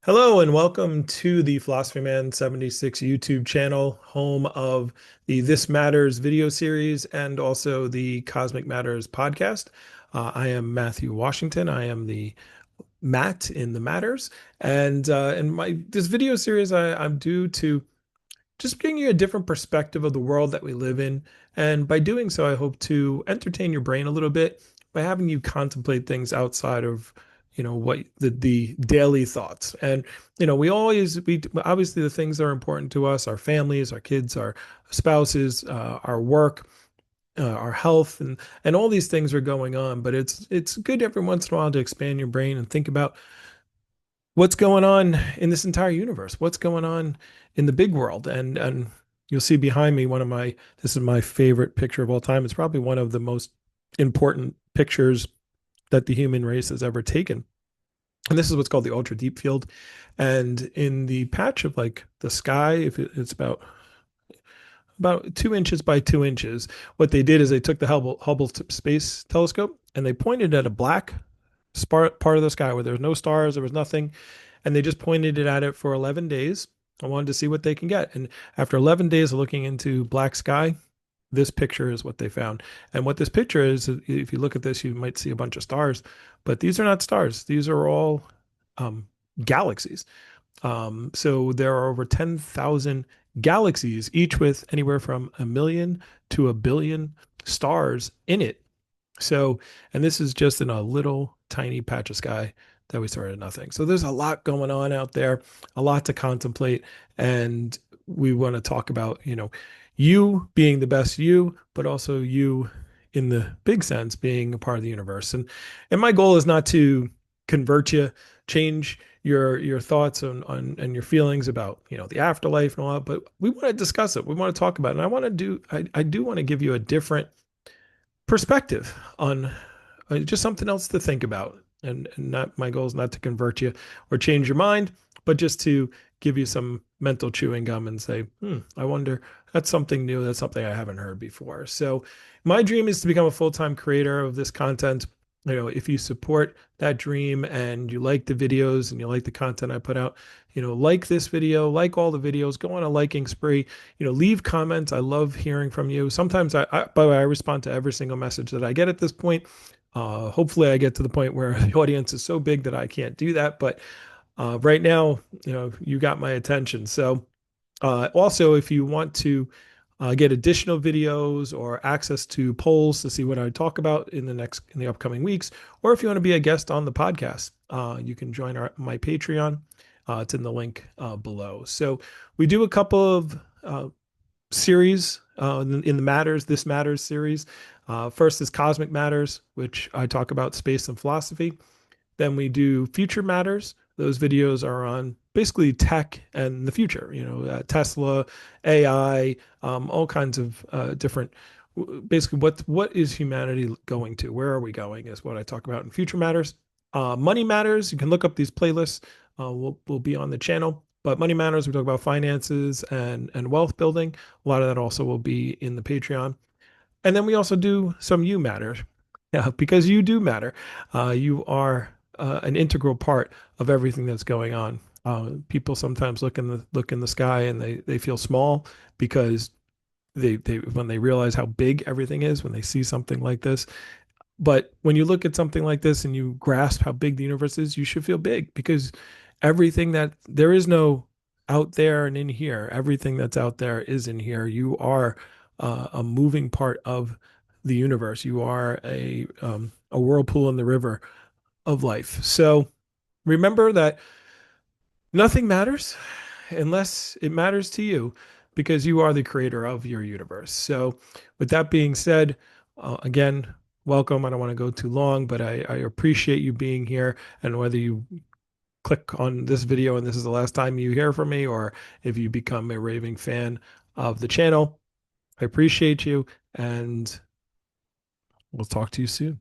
Hello and welcome to the Philosophy Man 76 YouTube channel, home of the This Matters video series and also the Cosmic Matters podcast. I am Matthew Washington. I am the Matt in the Matters, and in my this video series, I'm due to just bring you a different perspective of the world that we live in. And by doing so, I hope to entertain your brain a little bit by having you contemplate things outside of, what the daily thoughts. And, we obviously the things that are important to us, our families, our kids, our spouses, our work, our health, and all these things are going on. But it's good every once in a while to expand your brain and think about what's going on in this entire universe, what's going on in the big world. And you'll see behind me this is my favorite picture of all time. It's probably one of the most important pictures that the human race has ever taken. And this is what's called the ultra deep field. And in the patch of like the sky, it's about 2 inches by 2 inches, what they did is they took the Hubble Space Telescope and they pointed at a black part of the sky where there was no stars, there was nothing, and they just pointed it at it for 11 days. I wanted to see what they can get. And after 11 days of looking into black sky, this picture is what they found. And what this picture is, if you look at this, you might see a bunch of stars, but these are not stars. These are all um, galaxies. So there are over 10,000 galaxies, each with anywhere from a million to a billion stars in it. So, and this is just in a little tiny patch of sky that we started at nothing. So there's a lot going on out there, a lot to contemplate. And we want to talk about, you being the best you, but also you in the big sense being a part of the universe. And my goal is not to convert you, change your thoughts on and your feelings about, the afterlife and all that, but we want to discuss it. We want to talk about it. And I do want to give you a different perspective on just something else to think about. And not my goal is not to convert you or change your mind, but just to give you some mental chewing gum and say, I wonder, that's something new. That's something I haven't heard before. So my dream is to become a full-time creator of this content. If you support that dream and you like the videos and you like the content I put out, like this video, like all the videos, go on a liking spree, leave comments. I love hearing from you. Sometimes by the way, I respond to every single message that I get at this point. Hopefully I get to the point where the audience is so big that I can't do that. But right now, you got my attention. So also, if you want to get additional videos or access to polls to see what I talk about in the upcoming weeks, or if you want to be a guest on the podcast, you can join my Patreon. It's in the link below. So we do a couple of series in the This Matters series. First is Cosmic Matters, which I talk about space and philosophy. Then we do Future Matters. Those videos are on basically tech and the future, Tesla, AI, all kinds of different. Basically, what is humanity going to? Where are we going? Is what I talk about in Future Matters. Money Matters. You can look up these playlists. Will be on the channel. But Money Matters, we talk about finances and wealth building. A lot of that also will be in the Patreon. And then we also do some You Matter, yeah, because you do matter. You are an integral part of everything that's going on. People sometimes look in the sky and they feel small because they when they realize how big everything is when they see something like this. But when you look at something like this and you grasp how big the universe is, you should feel big because everything that there is no out there and in here, everything that's out there is in here. You are a moving part of the universe. You are a whirlpool in the river of life. So remember that nothing matters unless it matters to you because you are the creator of your universe. So, with that being said, again, welcome. I don't want to go too long, but I appreciate you being here. And whether you click on this video and this is the last time you hear from me, or if you become a raving fan of the channel, I appreciate you. And we'll talk to you soon.